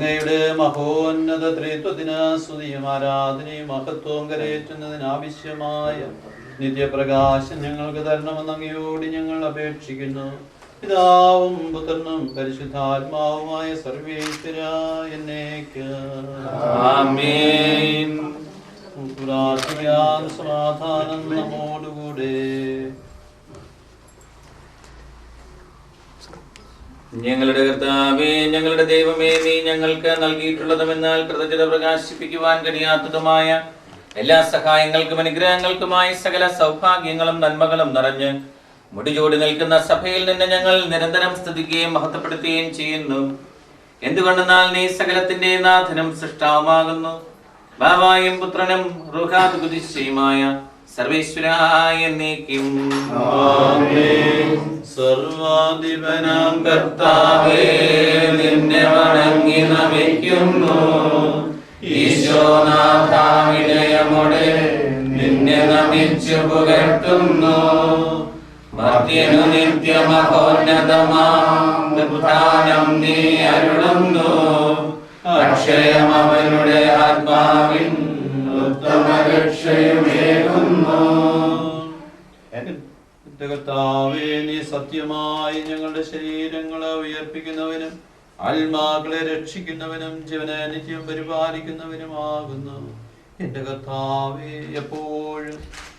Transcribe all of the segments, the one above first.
അങ്ങയുടെ മഹോന്നത ത്രിത്വത്തിന് സ്തുതിയും ആരാധനയും മഹത്വവും കരയേറ്റുന്നതിനാവശ്യമായ നിത്യപ്രകാശം ഞങ്ങൾക്ക് തരണമെന്ന് അങ്ങയോട് ഞങ്ങൾ അപേക്ഷിക്കുന്നു. പിതാവും പുത്രനും പരിശുദ്ധാത്മാവുമായ സർവേശ്വര എന്നേക്ക് ആമേൻ. പ്രാർത്ഥിക്കാൻ സമാധാനം നമ്മോടുകൂടെ. ഞങ്ങളുടെ കർത്താവേ, ഞങ്ങളുടെ ദൈവമേ, നീ ഞങ്ങൾക്ക് നൽകിയിട്ടുള്ളതുമെന്നാൽ കൃതജ്ഞത പ്രകാശിപ്പിക്കുവാൻ കഴിയാത്തതുമായ എല്ലാ സഹായങ്ങൾക്കും അനുഗ്രഹങ്ങൾക്കുമായി സകല സൗഭാഗ്യങ്ങളും നന്മകളും നിറഞ്ഞ് മുടിചൂടി നിൽക്കുന്ന സഭയിൽ നിന്ന് ഞങ്ങൾ നിരന്തരം സ്തുതിക്കുകയും മഹത്വപ്പെടുത്തുകയും ചെയ്യുന്നു. എന്തുകൊണ്ടെന്നാൽ നീ സകലത്തിന്റെ നാഥനും സൃഷ്ടാവുമാകുന്നു. ബാവായും പുത്രനും റൂഹാതുകുതിശയുമായ സർവേശ്വരായ എന്നേക്കും ആമേൻ. സർവാധിപനാം കർത്താവേ, നിന്നെ വണങ്ങി നമിക്കുന്നു. ഈശോനാഥ, വിനയമോടെ നിന്നെ നമിച്ചു പുകഴ്ത്തുന്നു. മർത്യനു നിത്യമഹോന്നതമാം ഉത്ഥാനം നീ അരുളുന്നു. അക്ഷയം അവരുടെ ആത്മാവിൻ ഉത്തമ രക്ഷയുമേകുന്നു. എന്റെ കർത്താവേ, നീ സത്യമായി ഞങ്ങളുടെ ശരീരങ്ങളെ ഉയർപ്പിക്കുന്നവനും ആത്മാക്കളെ രക്ഷിക്കുന്നവനും ജീവനെ നിത്യം പരിപാലിക്കുന്നവനുമാകുന്നു. എന്റെ കർത്താവേ, എപ്പോഴും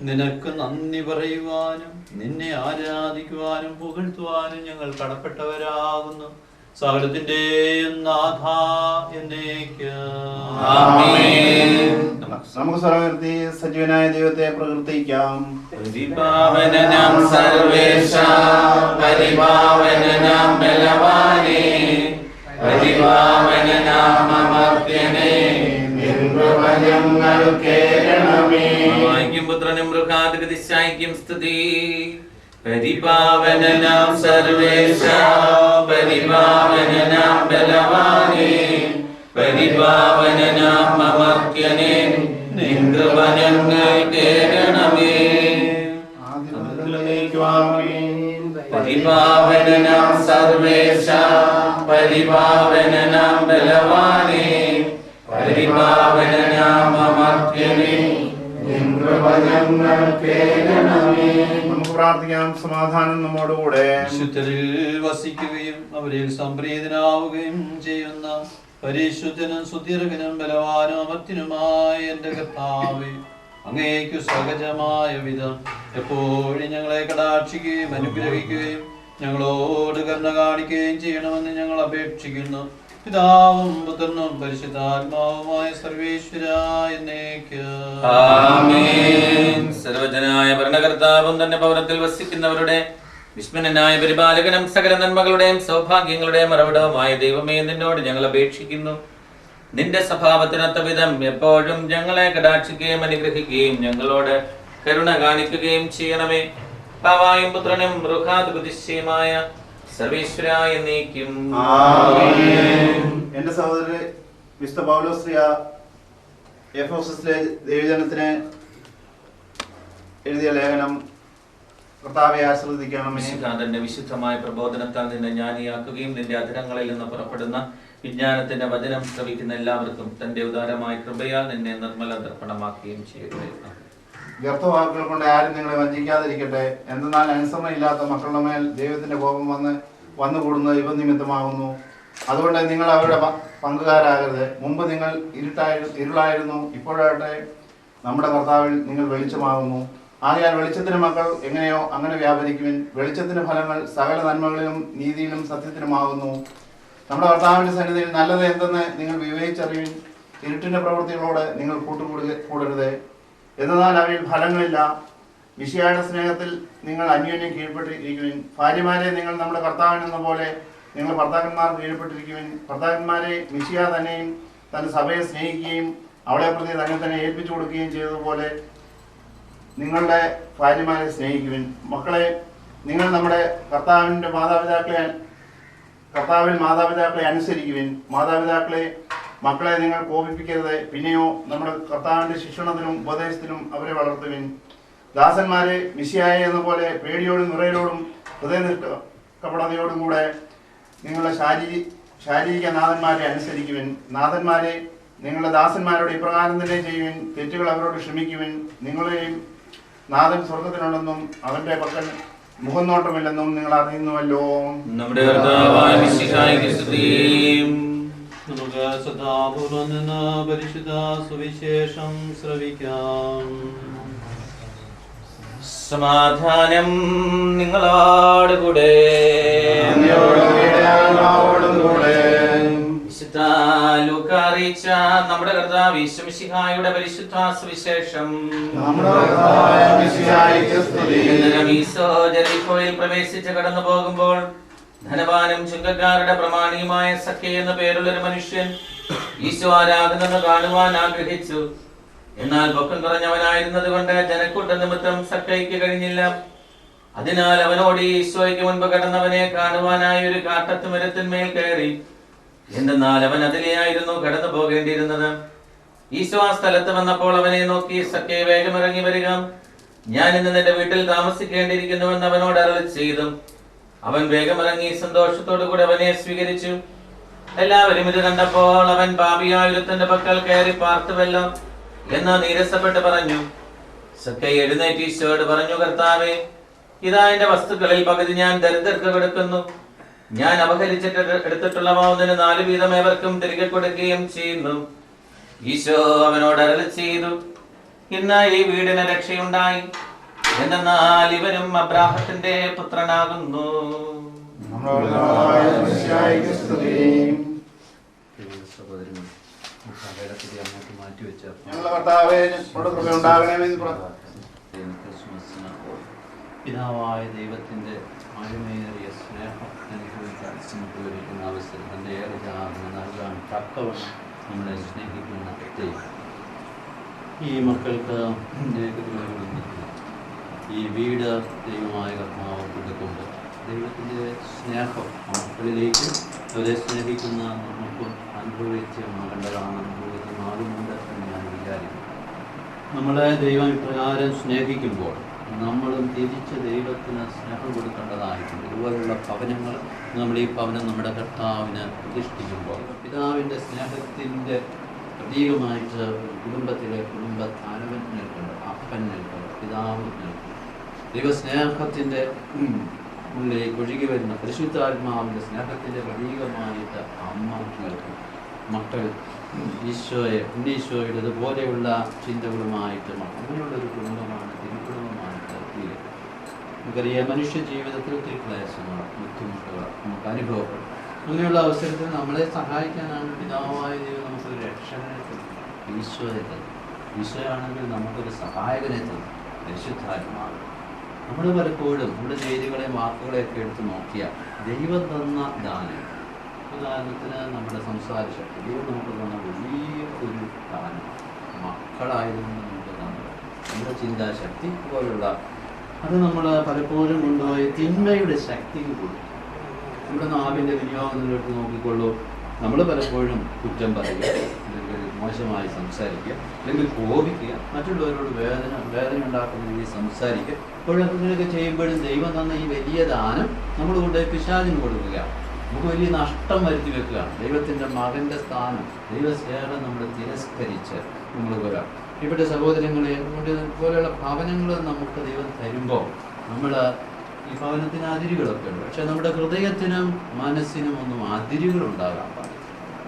നിനക്ക് നന്ദി പറയുവാനും നിന്നെ ആരാധിക്കുവാനും പുകഴ്ത്തുവാനും ഞങ്ങൾ കടപ്പെട്ടവരാകുന്നു. സകലത്തിന്റെയും നാഥ എന്നേക്ക് ആമേൻ. നമുക്ക് സ്വരമുയർത്തി സജീവനായ ദൈവത്തെ പ്രകീർത്തിക്കാം. പരിപാവനനാം സർവേശ, പരിപാവനനാം ബലവാനേ, പരിപാവനനാം അമർത്യനേ, നിൻ കൃപ ഞങ്ങൾ കേൾക്കണമേ. പിതാവിനും പുത്രനും റൂഹാതുകുതിശയ്ക്കും സ്തുതി. പരിപാവനനാം സർവേശ, പരിപാവനനാം ബലവാനേ, പരിപാവനനാം അമർത്യനേ, നിൻ കൃപ ഞങ്ങൾ കേൾക്കണമേ. പരിപാവനനാം സർവേശ, പരിപാവനനാം ബലവാനേ, പരിപാവനനാം അമർത്യനേ, നിൻ കൃപ ഞങ്ങൾ കേൾക്കണമേ. നമുക്ക് പ്രാർത്ഥിക്കാം. സമാധാനം നമ്മോടുകൂടെ. വിശുദ്ധരിൽ വസിക്കുകയും അവരിൽ സംപ്രീതനാവുകയും ചെയ്യുന്ന പരിശുദ്ധനും സുദീർഘനും ബലവാനും അമർത്തിനുമായ എന്റെ കർത്താവേ, അങ്ങേക്കു സഹജമായ വിധം എപ്പോഴും ഞങ്ങളെ കടാക്ഷിക്കുകയും അനുഗ്രഹിക്കുകയും ഞങ്ങളോട് കരുണ കാണിക്കുകയും ചെയ്യണമെന്ന് ഞങ്ങൾ അപേക്ഷിക്കുന്നു. പിതാവും പുത്രനും പരിശുദ്ധാത്മാവുമായ സർവേശ്വര എന്നേക്ക് ആമേൻ. സർവ്വജനായ ഭരണകർത്താവും തന്റെ ഭവനത്തിൽ വസിക്കുന്നവരുടെ വിസ്മയനായ പരിപാലകനും സകല നന്മകളുടെയും സൗഭാഗ്യങ്ങളുടെയും മറവിടവുമായ ദൈവമേ, നിന്നോട് ഞങ്ങൾ അപേക്ഷിക്കുന്നു. നിന്റെ സ്വഭാവത്തിനൊത്ത വിധം എപ്പോഴും ഞങ്ങളെ കടാക്ഷിക്കുകയും അനുഗ്രഹിക്കുകയും ഞങ്ങളോട് കരുണ കാണിക്കുകയും ചെയ്യണമേ. പിതാവായും പുത്രനും റൂഹാതുകുതിശയുമായ സർവേശ്വരായ എന്നേക്കും ആമേൻ. എന്റെ സഹോദരൻ വിശുദ്ധ പൗലോസ്ലിഹ എഫെസോസിലെ ദൈവജനത്തിന് എഴുതിയ ലേഖനം കർത്താവെ ആശ്രദിക്കണമേ. തന്റെ വിശുദ്ധമായ പ്രബോധനത്താൽ നിന്നെ ജ്ഞാനിയാക്കുകയും നിന്റെ അധരങ്ങളിൽ നിന്ന് പുറപ്പെടുന്ന വിജ്ഞാനത്തിന്റെ വചനം ശ്രവിക്കുന്ന എല്ലാവർക്കും തന്റെ ഉദാരമായ കൃപയാൽ നിന്നെ നിർമ്മല ദർപ്പണമാക്കുകയും ചെയ്യട്ടെ. വ്യർത്ഥവാക്കുകൾ കൊണ്ട് ആരും നിങ്ങളെ വഞ്ചിക്കാതിരിക്കട്ടെ. എന്തെന്നാൽ അനുസരണ ഇല്ലാത്ത മക്കളുടെ മേൽ ദൈവത്തിന്റെ കോപം വന്നുകൂടുന്നത് ഇവനിമിത്തമാകുന്നു. അതുകൊണ്ട് നിങ്ങൾ അവരുടെ പങ്കുകാരാകരുത്. മുമ്പ് നിങ്ങൾ ഇരുളായിരുന്നു, ഇപ്പോഴാകട്ടെ നമ്മുടെ കർത്താവിൽ നിങ്ങൾ വെളിച്ചമാകുന്നു. ആകയാൽ വെളിച്ചത്തിന് മക്കൾ എങ്ങനെയോ അങ്ങനെ വ്യാപരിക്കുവിൻ. വെളിച്ചത്തിന്റെ ഫലങ്ങൾ സകല നന്മകളിലും നീതിയിലും സത്യത്തിനുമാകുന്നു. നമ്മുടെ കർത്താവിന്റെ സന്നിധിയിൽ നല്ലത് എന്തെന്ന് നിങ്ങൾ വിവേചിച്ചറിയുവിൻ. ഇരുട്ടിന്റെ പ്രവൃത്തികളോട് നിങ്ങൾ കൂടരുത്. എന്നാൽ അവയിൽ ഫലങ്ങളില്ല. മിശിഹായുടെ സ്നേഹത്തിൽ നിങ്ങൾ അന്യോന്യം കീഴ്പ്പെട്ടിരിക്കുവിൻ. ഭാര്യമാരെ, നിങ്ങൾ നമ്മുടെ കർത്താവിനെന്ന പോലെ നിങ്ങൾ ഭർത്താക്കന്മാർ കീഴ്പ്പെട്ടിരിക്കുവിൻ. ഭർത്താക്കന്മാരെ, മിശിഹ തന്നെയും തന്റെ സഭയെ സ്നേഹിക്കുകയും അവളെ പ്രതി തന്നെ തന്നെ ഏൽപ്പിച്ചു കൊടുക്കുകയും ചെയ്തതുപോലെ നിങ്ങളുടെ ഭാര്യമാരെ സ്നേഹിക്കുവിൻ. മക്കളെ, നിങ്ങൾ നമ്മുടെ കർത്താവിൽ മാതാപിതാക്കളെ അനുസരിക്കുവിൻ. മാതാപിതാക്കളെ, മക്കളെ നിങ്ങൾ കോപിപ്പിക്കരുത്. പിന്നെയോ നമ്മുടെ കർത്താവിന്റെ ശിക്ഷണത്തിനും ഉപദേശത്തിനും അവരെ വളർത്തുവിൻ. ദാസന്മാരെ, മിശിഹായെ എന്ന പോലെ പേടിയോടും വിറയലോടും ഹൃദയനിഷ്കപടതയോടും കൂടെ നിങ്ങളുടെ ശാരീരിക നാഥന്മാരെ അനുസരിക്കുവിൻ. നാഥന്മാരെ, നിങ്ങളുടെ ദാസന്മാരോട് ഇപ്രകാരം തന്നെ ചെയ്യുവിൻ. തെറ്റുകൾ അവരോട് ക്ഷമിക്കുവിൻ. നിങ്ങളെയും നാഥൻ സ്വർഗത്തിലുണ്ടെന്നും അവന്റെ പക്കൽ മുഖനോട്ടമില്ലെന്നും നിങ്ങൾ അറിയുന്നുവല്ലോ. നമ്മുടെ കർത്താവായ മിശിഹായിക്ക് സ്തുതി. നമുക്ക് സദാപൂർവം നിന്ന് പരിശുദ്ധ സുവിശേഷം ശ്രവിക്കാം. സമാധാനം നിങ്ങളോട് കൂടെ. വിശുദ്ധ ലൂക്ക അറിയിച്ച നമ്മുടെ കർത്താവ് യേശു മിശിഹായുടെ പരിശുദ്ധ സുവിശേഷം. ഈശോ ജെറിക്കോയിൽ പ്രവേശിച്ച് കടന്നു പോകുമ്പോൾ ധനവാനും ചുങ്കക്കാരുടെ പ്രമാണിയുമായ സഖ്യ എന്ന പേരുള്ള ഒരു മനുഷ്യൻ ഈശോ ആരാകുന്നെന്ന് കാണുവാൻ ആഗ്രഹിച്ചു. എന്നാൽ പൊക്കം കുറഞ്ഞവനായിരുന്നത് കൊണ്ട് ജനക്കൂട്ട നിമിത്തം സഖ്യയ്ക്ക് കഴിഞ്ഞില്ല. അതിനാൽ അവനോട് ഈശോയ്ക്ക് മുൻപ് കടന്നവനെ കാണുവാനായി ഒരു കാട്ടത്തുമരത്തിന്മേൽ കയറി. എന്തെന്നാൽ അവൻ അതിലെയായിരുന്നു കടന്നു പോകേണ്ടിയിരുന്നത്. ഈശോ ആ സ്ഥലത്ത് വന്നപ്പോൾ അവനെ നോക്കി, സഖ്യയെ വേഗം ഇറങ്ങി വരിക, ഞാൻ ഇന്ന് നിന്റെ വീട്ടിൽ താമസിക്കേണ്ടിയിരിക്കുന്നുവെന്ന് അവനോട് അരുളി ചെയ്തു. അവൻ വേഗം ഇറങ്ങി സന്തോഷത്തോടു കൂടി അവനെ സ്വീകരിച്ചു. എല്ലാവരും ഇത് കണ്ടപ്പോൾ അവൻ പാപിയായൊരുത്തന്റെ പക്കൽ കയറി പാർത്തുവല്ലോ എന്ന് നീരസപ്പെട്ട് പറഞ്ഞു. സഖ്യ എഴുന്നേറ്റ് ഈശോയോട് പറഞ്ഞു, കർത്താവേ, ഇതാ എന്റെ വസ്തുക്കളിൽ പകുതി ഞാൻ ദരിദ്രർക്ക് കൊടുക്കുന്നു. ഞാൻ അപഹരിച്ചിട്ട് എടുത്തിട്ടുള്ളവ 4 വീതം ഏവർക്കും തിരികെ കൊടുക്കുകയും ചെയ്യുന്നു. ഈശോ അവനോട് അരുളി ചെയ്തു, ഇന്ന് ഈ വീടിന് രക്ഷയുണ്ടായി. എന്നാൽ ഇവരും അബ്രാഹത്തിന്റെ പുത്രനാകുന്നു. പിതാവായ ദൈവത്തിന്റെ ആഴമേറിയ സ്നേഹം അനുഭവിക്കാൻ സംഭവിക്കുന്ന അവസരം തന്റെ ഏറെ നൽകാൻ തക്കവണ്ണം നമ്മളെ സ്നേഹിക്കുന്ന ദൈവം ഈ മക്കൾക്ക് ഈ വീട് ദൈവമായ കർത്താവ് കൊടുക്കുമ്പോൾ ദൈവത്തിൻ്റെ സ്നേഹം മക്കളിലേക്ക് അവരെ സ്നേഹിക്കുന്ന നമുക്കും അനുഭവിച്ച് മകണ്ടതാണ് അനുഭവിക്കുന്നാകുന്നുണ്ട് എന്ന് ഞാൻ വിചാരിക്കുന്നു. നമ്മളെ ദൈവം ഇപ്രകാരം സ്നേഹിക്കുമ്പോൾ നമ്മളും തിരിച്ച് ദൈവത്തിന് സ്നേഹം കൊടുക്കേണ്ടതായിട്ടുണ്ട്. ഇതുപോലുള്ള ഭവനങ്ങൾ നമ്മൾ ഈ ഭവനം നമ്മുടെ കർത്താവിന് പ്രതിഷ്ഠിക്കുമ്പോൾ പിതാവിൻ്റെ സ്നേഹത്തിൻ്റെ പ്രതീകമായിട്ട് കുടുംബത്തിലെ കുടുംബത്താനവൻ നിൽക്കുന്നത്, അപ്പൻ നിൽക്കുന്നത്, പിതാവ് നിൽക്കുന്നത്. ദൈവസ്നേഹത്തിൻ്റെ ഉള്ളിലേക്ക് ഒഴുകി വരുന്ന പരിശുദ്ധാത്മാവിൻ്റെ സ്നേഹത്തിൻ്റെ പ്രതീകമായിട്ട് അമ്മ നിൽക്കും. മക്കൾ ഈശോയെ ഉണ്ണീശോയുടെ ഇതുപോലെയുള്ള ചിന്തകളുമായിട്ട് അങ്ങനെയുള്ളൊരു കുടുംബമാണ് തിരുക്കുടുംബമായിട്ട് തീരും. നമുക്കറിയാം, മനുഷ്യ ജീവിതത്തിൽ ഒത്തിരി ക്ലേശങ്ങൾ, ബുദ്ധിമുട്ടുകൾ നമുക്ക് അനുഭവപ്പെടും. അങ്ങനെയുള്ള അവസരത്തിൽ നമ്മളെ സഹായിക്കാനാണ് പിതാവായ ദൈവം നമുക്കൊരു രക്ഷകനെ തരും, ഈശോയെ തരും. ഈശോയാണെങ്കിൽ നമുക്കൊരു സഹായകനെ തരും, പരിശുദ്ധാത്മാവ്. നമ്മൾ പലപ്പോഴും നമ്മുടെ ചെയ്തികളെയും വാക്കുകളെയൊക്കെ എടുത്ത് നോക്കിയാൽ ദൈവം തന്ന ദാനം, ഉദാഹരണത്തിന് നമ്മുടെ സംസാര ശക്തി ദൈവം നമുക്ക് തന്ന വലിയ ഒരു ദാനം. മക്കളായിരുന്നു നമുക്ക് തന്നത്, നമ്മുടെ ചിന്താശക്തി പോലുള്ള അത് നമ്മൾ പലപ്പോഴും കൊണ്ടുപോയി തിന്മയുടെ ശക്തിക്ക് കൊടുക്കും. നമ്മുടെ നാവിൻ്റെ വിനിയോഗത്തിലെടുത്ത് നോക്കിക്കൊള്ളൂ. നമ്മൾ പലപ്പോഴും കുറ്റം പറയുക, അല്ലെങ്കിൽ മോശമായി സംസാരിക്കുക, അല്ലെങ്കിൽ കോപിക്കുക, മറ്റുള്ളവരോട് വേദന ഉണ്ടാക്കുന്ന രീതിയിൽ സംസാരിക്കുക. ഇപ്പോഴൊക്കെ ചെയ്യുമ്പോഴും ദൈവം തന്ന ഈ വലിയ ദാനം നമ്മൾ കൊണ്ട് പിശാചിന് കൊടുക്കുക, നമുക്ക് വലിയ നഷ്ടം വരുത്തി വെക്കുകയാണ്. ദൈവത്തിൻ്റെ മകൻ്റെ സ്ഥാനം, ദൈവസ്നേഹം നമ്മൾ തിരസ്കരിച്ച് നമ്മൾ വരാം. ഇവിടെ സഹോദരങ്ങളെ, അതുകൊണ്ട് ഇതുപോലെയുള്ള ഭവനങ്ങൾ നമുക്ക് ദൈവം തരുമ്പോൾ നമ്മൾ ഈ ഭവനത്തിന് അതിരുകളൊക്കെ ഉണ്ട്. പക്ഷെ നമ്മുടെ ഹൃദയത്തിനും മനസ്സിനും ഒന്നും അതിരുകളുണ്ടാകാൻ പാടില്ല.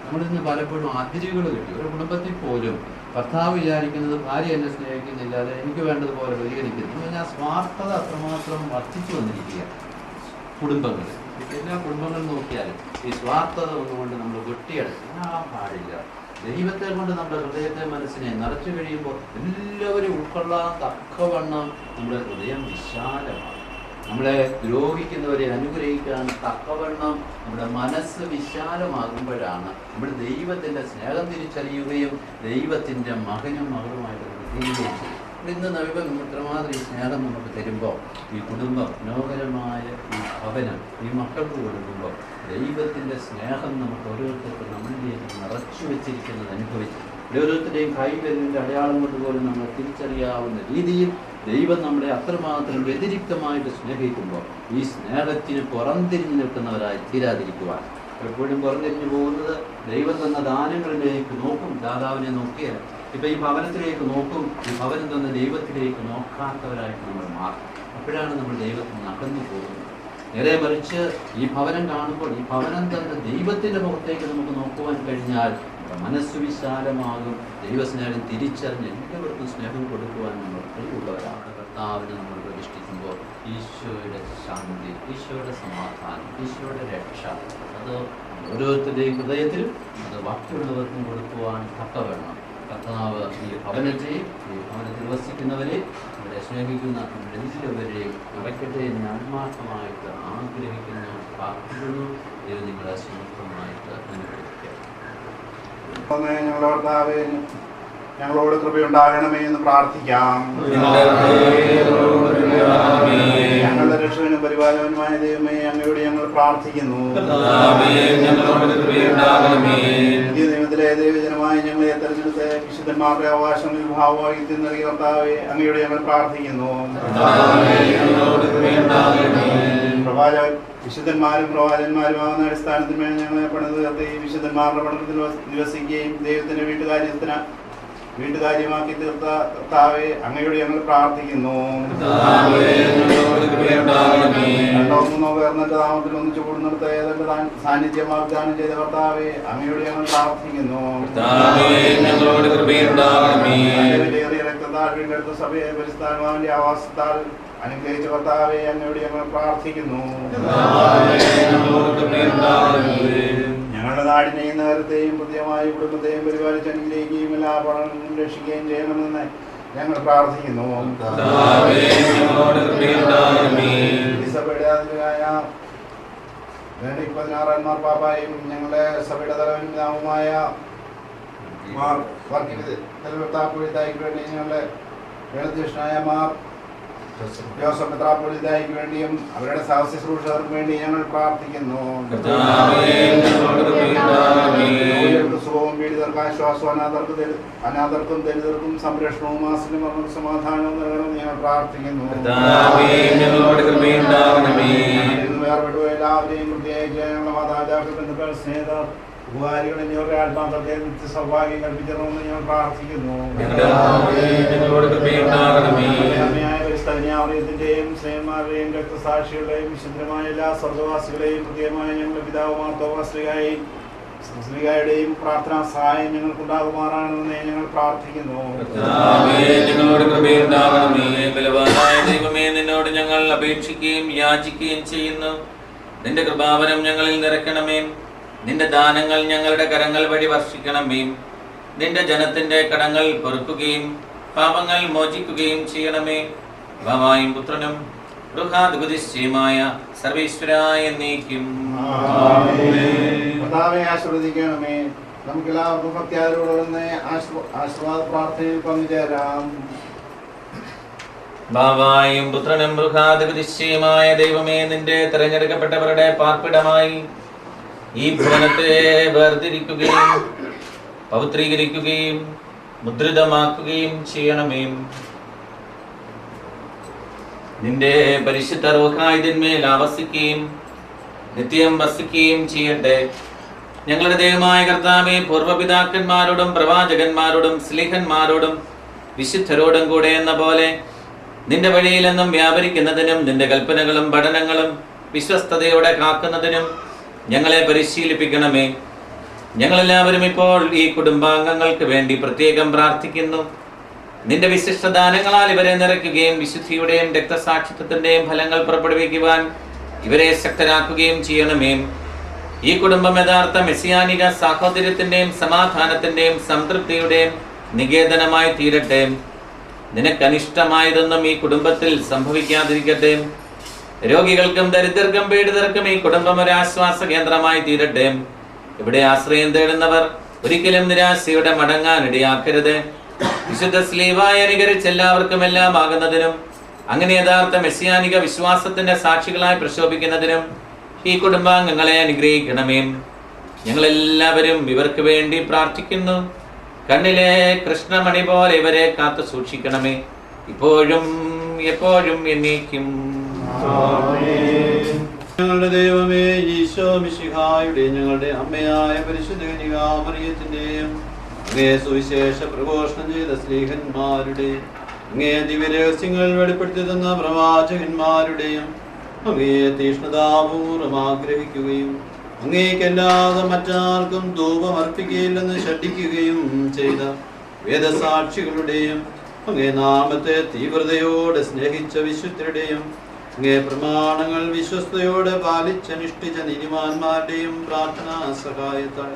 നമ്മളിന്ന് പലപ്പോഴും അതിരുകൾ കിട്ടി. ഒരു കുടുംബത്തിൽ പോലും ഭർത്താവ് വിചാരിക്കുന്നത് ഭാര്യ എന്നെ സ്നേഹിക്കുന്നില്ല, അത് എനിക്ക് വേണ്ടതുപോലെ പരിഹരിക്കുന്നു. ഞാൻ സ്വാർത്ഥത അത്രമാത്രം വർദ്ധിച്ചു വന്നിരിക്കുക കുടുംബങ്ങളിൽ. എല്ലാ കുടുംബങ്ങളും നോക്കിയാലും ഈ സ്വാർത്ഥത ഒന്നുകൊണ്ട് നമ്മൾ വെട്ടിയെടുക്കാൻ പാടില്ല. ദൈവത്തെ കൊണ്ട് നമ്മുടെ ഹൃദയത്തെ മനസ്സിനെ നിറച്ചു കഴിയുമ്പോൾ എല്ലാവരും ഉൾക്കൊള്ളാൻ തക്കവണ്ണം നമ്മുടെ ഹൃദയം വിശാലമാണ്. നമ്മളെ ദ്രോഹിക്കുന്നവരെ അനുഗ്രഹിക്കാൻ തക്കവണ്ണം നമ്മുടെ മനസ്സ് വിശാലമാകുമ്പോഴാണ് നമ്മൾ ദൈവത്തിൻ്റെ സ്നേഹം തിരിച്ചറിയുകയും ദൈവത്തിൻ്റെ മകനും മകളുമായിട്ട് തീരുകയും ചെയ്യും. ഇന്ന് ദൈവം ഇത്രമാതിരി സ്നേഹം നമുക്ക് തരുമ്പോൾ ഈ കുടുംബം മനോഹരമായ ഈ ഭവനം ഈ മക്കൾക്ക് കൊടുക്കുമ്പോൾ ദൈവത്തിൻ്റെ സ്നേഹം നമുക്ക് ഓരോരുത്തർക്കും നമ്മളിലേക്ക് നിറച്ചു വെച്ചിരിക്കുന്നത് അനുഭവിച്ചു. ഓരോരുത്തരുടെയും കൈവിരലിൻ്റെ അടയാളം കൊണ്ടുപോലും നമ്മൾ തിരിച്ചറിയാവുന്ന രീതിയിൽ ദൈവം നമ്മളെ അത്രമാത്രം വ്യതിരിക്തമായിട്ട് സ്നേഹിക്കുമ്പോൾ ഈ സ്നേഹത്തിന് പുറംതിരിഞ്ഞു നിൽക്കുന്നവരായി തീരാതിരിക്കുവാൻ എപ്പോഴും പുറംതിരിഞ്ഞു പോകുന്നത് ദൈവം തന്ന ദാനങ്ങളിലേക്ക് നോക്കും, ദാതാവിനെ നോക്കിയാൽ. ഇപ്പം ഈ ഭവനത്തിലേക്ക് നോക്കും, ഈ ഭവനം തന്ന ദൈവത്തിലേക്ക് നോക്കാത്തവരായിട്ട് നമ്മൾ മാറും. അപ്പോഴാണ് നമ്മൾ ദൈവത്തിൽ നിന്ന് അകന്നു പോകുന്നത്. നേരെ മറിച്ച് ഈ ഭവനം കാണുമ്പോൾ ഈ ഭവനം തന്ന ദൈവത്തിൻ്റെ മുഖത്തേക്ക് നമുക്ക് നോക്കുവാൻ കഴിഞ്ഞാൽ മനസ്സ് വിശാലമാകും. ദൈവസ്നേഹം തിരിച്ചറിഞ്ഞ് എല്ലാവർക്കും സ്നേഹം കൊടുക്കുവാൻ നമ്മൾ കഴിവുള്ളവരാണ്. കർത്താവിനെ നമ്മൾ പ്രതിഷ്ഠിക്കുമ്പോൾ ഈശോയുടെ ശാന്തി, ഈശോയുടെ സമാധാനം, ഈശോയുടെ രക്ഷ അത് ഓരോരുത്തരുടെയും ഹൃദയത്തിലും അത് ബാക്കിയുള്ളവർക്കും കൊടുക്കുവാൻ തക്കവണ്ണം കർത്താവ് ഈ ഭവനത്തെയും ഈ ഭവനത്തിൽ വസിക്കുന്നവരെ ഇവിടെ സ്നേഹിക്കുന്ന എല്ലാവരെയും അടയ്ക്കട്ടെ എന്ന് ആത്മാർത്ഥമായിട്ട് ആഗ്രഹിക്കുന്നു, പ്രാർത്ഥിക്കുന്നു. ദൈവം നിങ്ങളെ സമർത്ഥമായിട്ട് അനുഗ്രഹിക്കട്ടെ. ഞങ്ങളുടെ കർത്താവേ, ഞങ്ങളോട് കൃപയുണ്ടാകണമേ എന്ന് പ്രാർത്ഥിക്കാം. ഞങ്ങളുടെ രക്ഷകനും പരിപാലകനുമായ ദൈവമേ, അങ്ങയോട് ഞങ്ങൾ പ്രാർത്ഥിക്കുന്നു. ദൈവത്തിലെ ദൈവജനമായി ഞങ്ങളെ തെരഞ്ഞെടുത്ത് വിശുദ്ധന്മാരുടെ അവകാശങ്ങളിൽ ഭാവവാഹിത്യം നൽകിയ കർത്താവേ, അങ്ങയോട് ഞങ്ങൾ പ്രാർത്ഥിക്കുന്നു. വിശുദ്ധന്മാരും പ്രവാചകന്മാരുമാകുന്ന അടിസ്ഥാനത്തിന്മേൽ ഞങ്ങളെ പണിത് തീർത്ത് ഈ വിശുദ്ധന്മാരുടെ പഠനത്തിൽ നിവസിക്കുകയും ദൈവത്തിന്റെ വീട്ടുകാര്യമാക്കി തീർത്ത കർത്താവേ, അങ്ങയോട് ഞങ്ങൾ പ്രാർത്ഥിക്കുന്നു. രണ്ടോ മൂന്നോ പേർന്നിട്ട് നാമത്തിൽ ഒന്നിച്ചു കൂടുന്നിടത്ത് ഏതെന്റെ സാന്നിധ്യം വാഗ്ദാനം ചെയ്ത കർത്താവേ, അങ്ങയോട് ഞങ്ങൾ പ്രാർത്ഥിക്കുന്നു. രക്തത്താൽ വീണ്ടെടുത്ത സഭയെ പരിസ്ഥാനമാവിന്റെ ആവാസത്താൽ അനുഗ്രഹിച്ച കർത്താവേ, അങ്ങയോട് ഞങ്ങൾ പ്രാർത്ഥിക്കുന്നു. ഞങ്ങളുടെ നാടിനെയും നഗരത്തെയും പുതിയമായ കുടുംബത്തെയും പരിപാലിച്ച് അനുഗ്രഹിക്കുകയും എല്ലാ പഠനങ്ങളും രക്ഷിക്കുകയും ചെയ്യണമെന്ന് ഞങ്ങൾ പ്രാർത്ഥിക്കുന്നു. സഭയുടെ അതിരായ ബെനഡിക്ട് 16 മാർപ്പാപ്പായും ഞങ്ങളുടെ സഭയുടെ തലവൻ പിതാവുമായ മെത്രാപ്പൊലീത്തായ്ക്ക് വേണ്ടി ഞങ്ങളുടെ വേണധ്യക്ഷനായ മാർ ജോസഫ് മെത്രാപ്പൊലീത്തായ്ക്ക് വേണ്ടിയും അവരുടെ സഹശുശ്രൂഷകർക്ക് വേണ്ടി ഞങ്ങൾ പ്രാർത്ഥിക്കുന്നു. സുഖവും പീഡിതർക്ക് ആശ്വാസവും അനാഥർക്കും ദരിദ്രർക്കും സംരക്ഷണവും ആശ്രമവും സമാധാനവും നൽകണമെന്ന് ഞങ്ങൾ പ്രാർത്ഥിക്കുന്നു. വേർപെട്ടു എല്ലാവരെയും പ്രത്യേകിച്ച് ഞങ്ങളുടെ മാതാപിതാക്കൾ, ബന്ധുക്കൾ, സ്നേഹിതർ, ഉപകാരികൾ എന്നിവരുടെ ആത്മാക്കളത്തെ നിത്യസൗഭാഗ്യം കൽപ്പിക്കണമെന്ന് ഞങ്ങൾ പ്രാർത്ഥിക്കുന്നു. പരിസ്ഥിതിന്റെയും സ്നേഹന്മാരുടെയും രക്തസാക്ഷികളുടെയും വിശുദ്ധമായ എല്ലാ സ്വർഗവാസികളെയും പ്രത്യേകമായ ഞങ്ങളുടെ പിതാവ് മാർത്തോമാശ്രീയുടെയും പ്രാർത്ഥനാ സഹായം ഞങ്ങൾക്കുണ്ടാകുമാറാണെന്ന് ഞങ്ങൾ പ്രാർത്ഥിക്കുന്നു. ദൈവമേ, നിന്നോട് ഞങ്ങൾ അപേക്ഷിക്കുകയും യാചിക്കുകയും ചെയ്യുന്നു. നിന്റെ കൃപാവരം ഞങ്ങളിൽ നിറയ്ക്കണമേ. നിന്റെ ദാനങ്ങൾ ഞങ്ങളുടെ കരങ്ങൾ വഴി വർഷിക്കണമേ. നിന്റെ ജനത്തിന്റെ കടങ്ങൾ പൊറുക്കുകയും പാപങ്ങൾ മോചിക്കുകയും ചെയ്യണമേ. പിതാവായും പുത്രനും ൃഹാധിപതിശ്ചയമായ സർവേശ്വരായ എന്നേക്കും ആശ്രവദിക്കണമേ. നമുക്കെല്ലാവർക്കും ഭക്തിയാദരോടെ ആശീർവാദ പ്രാർത്ഥനയിൽ പങ്കുചേരാം. ബാവായും പുത്രനും ൃഹാധിപതിശ്ചയമായ ദൈവമേ, നിന്റെ തെരഞ്ഞെടുക്കപ്പെട്ടവരുടെ പാർപ്പിടമായി ഈ ഭവനത്തെ വേർതിരിക്കുകയും പവിത്രീകരിക്കുകയും മുദ്രിതമാക്കുകയും ചെയ്യണമേ. നിന്റെ പരിശുദ്ധ റൂഹായി ഇതിന്മേൽ ആവസിക്കുകയും നിത്യം വസിക്കുകയും ചെയ്യട്ടെ. ഞങ്ങളുടെ ദൈവമായ കർത്താവേ, പൂർവ്വപിതാക്കന്മാരോടും പ്രവാചകന്മാരോടും സ്ലീഹന്മാരോടും വിശുദ്ധരോടും കൂടെ എന്ന പോലെ നിന്റെ വഴിയിലെന്നും വ്യാപരിക്കുന്നതിനും നിന്റെ കൽപ്പനകളും പഠനങ്ങളും വിശ്വസ്തയോടെ കാക്കുന്നതിനും ഞങ്ങളെ പരിശീലിപ്പിക്കണമേ. ഞങ്ങളെല്ലാവരും ഇപ്പോൾ ഈ കുടുംബാംഗങ്ങൾക്ക് വേണ്ടി പ്രത്യേകം പ്രാർത്ഥിക്കുന്നു. നിന്റെ വിശിഷ്ടദാനങ്ങളാൽ ഇവരെ നിറയ്ക്കുകയും വിശുദ്ധിയുടെയും രക്തസാക്ഷിത്വത്തിന്റെയും ഫലങ്ങൾ പുറപ്പെടുവിക്കുവാൻ ഇവരെ ശക്തരാക്കുകയും ചെയ്യണമേ. ഈ കുടുംബം യഥാർത്ഥ മെസ്സിയാനിക സാഹോദര്യത്തിന്റെയും സമാധാനത്തിന്റെയും സംതൃപ്തിയുടെയും നികേതനമായി തീരട്ടെ. നിനക്കനിഷ്ടമായതൊന്നും ഈ കുടുംബത്തിൽ സംഭവിക്കാതിരിക്കട്ടെ. രോഗികൾക്കും ദരിദ്രർക്കും പീഡിതർക്കും ഈ കുടുംബം ഒരു ആശ്വാസ കേന്ദ്രമായി തീരട്ടെ. ഇവിടെ ആശ്രയം തേടുന്നവർ ഒരിക്കലും നിരാശയുടെ മടങ്ങാനിടയാക്കരുത്. വിശുദ്ധ സ്ലീവായി അനുകരിച്ച് എല്ലാവർക്കും എല്ലാം ആകുന്നതിനും അങ്ങനെ യഥാർത്ഥ മെസ്സിയാനിക വിശ്വാസത്തിന്റെ സാക്ഷികളായി പ്രശോഭിക്കുന്നതിനും ഈ കുടുംബാംഗങ്ങളെ അനുഗ്രഹിക്കണമേ. ഞങ്ങളെല്ലാവരും ഇവർക്ക് വേണ്ടി പ്രാർത്ഥിക്കുന്നു. കണ്ണിലെ കൃഷ്ണമണി പോലെ ഇവരെ കാത്തു സൂക്ഷിക്കണമേ, ഇപ്പോഴും എപ്പോഴും എന്നേക്കും. ഞങ്ങളുടെ ദൈവമേ, ഈശോ മിശിഹായുടെ ഞങ്ങളുടെ അമ്മയായ പരിശുദ്ധ കന്യകാമറിയത്തിന്റെയും അങ്ങേ സുവിശേഷ പ്രഘോഷണം ചെയ്ത സ്ലീഹന്മാരുടെ, അങ്ങേ ദിവ്യരഹസ്യങ്ങൾ വെളിപ്പെടുത്തി തന്ന പ്രവാചകന്മാരുടെയും അങ്ങേ തീഷ്ണതാപൂർവം ആഗ്രഹിക്കുകയും അങ്ങേക്കല്ലാതെ മറ്റാർക്കും ധൂപം അർപ്പിക്കുകയില്ലെന്ന് ശഠിക്കുകയും ചെയ്ത വേദസാക്ഷികളുടെയും അങ്ങേ നാമത്തെ തീവ്രതയോടെ സ്നേഹിച്ച വിശുദ്ധരുടെയും അങ്ങേ പ്രമാണങ്ങൾ വിശ്വസ്തയോടെ പാലിച്ചനുഷ്ഠിച്ച നീതിമാന്മാരുടെയും പ്രാർത്ഥനാ സഹായത്താൽ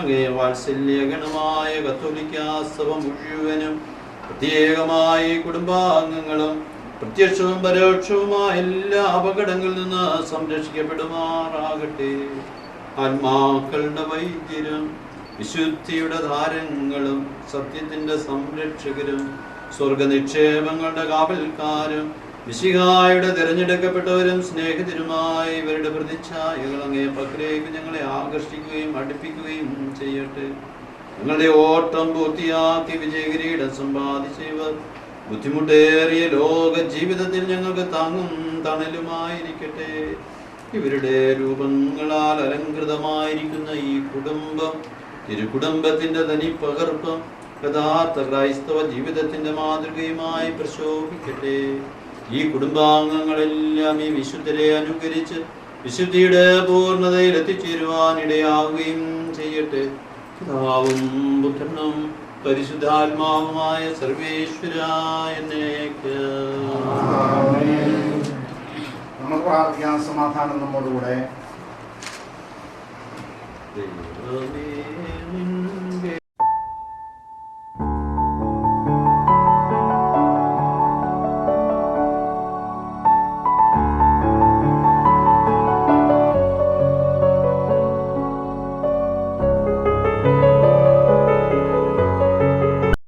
അങ്ങേ വാത്സല്യഗണമായ കത്തോലിക്കാ സഭ മുഴുവനും പ്രത്യേകമായി കുടുംബാംഗങ്ങളും പ്രത്യക്ഷവും പരോക്ഷവുമായ എല്ലാ അപകടങ്ങളിൽ നിന്ന് സംരക്ഷിക്കപ്പെടുമാറാകട്ടെ. ആത്മാക്കളുടെ വൈദ്യരും വിശുദ്ധിയുടെ ധാരങ്ങളും സത്യത്തിന്റെ സംരക്ഷകരും സ്വർഗനിക്ഷേപങ്ങളുടെ കാവൽക്കാരും മിശിഹായുടെ തിരഞ്ഞെടുക്കപ്പെട്ടവരും സ്നേഹിതരുമായി ഇവരുടെ പ്രതിച്ഛായകൾ അങ്ങേ പക്കലേക്ക് ഞങ്ങളെ ആകർഷിക്കുകയും അടുപ്പിക്കുകയും ചെയ്യട്ടെ. ഞങ്ങളുടെ ഓട്ടം പൂർത്തിയാക്കി വിജയകിരീടം സമ്പാദിച്ചവർ ബുദ്ധിമുട്ടേറിയ ലോക ജീവിതത്തിൽ ഞങ്ങൾക്ക് താങ്ങും തണലുമായിരിക്കട്ടെ. ഇവരുടെ രൂപങ്ങളാൽ അലങ്കൃതമായിരിക്കുന്ന ഈ കുടുംബം തിരുകുടുംബത്തിന്റെ തനിപ്പകർപ്പം യഥാർത്ഥ ക്രൈസ്തവ ജീവിതത്തിന്റെ മാതൃകയുമായി പ്രശോഭിക്കട്ടെ. ഈ കുടുംബാംഗങ്ങളെല്ലാം ഈ വിശുദ്ധരെ അനുകരിച്ച് വിശുദ്ധിയുടെ പൂർണ്ണതയിൽ എത്തിച്ചേരുവാനിടയാവുകയും ചെയ്യട്ടെ. പിതാവും പുത്രനും പരിശുദ്ധാത്മാവുമായ സർവേശ്വരായ നമുക്ക് പ്രാർത്ഥിക്കാം. സമാധാനം നമ്മോടുകൂടെ. ദൈവമേ,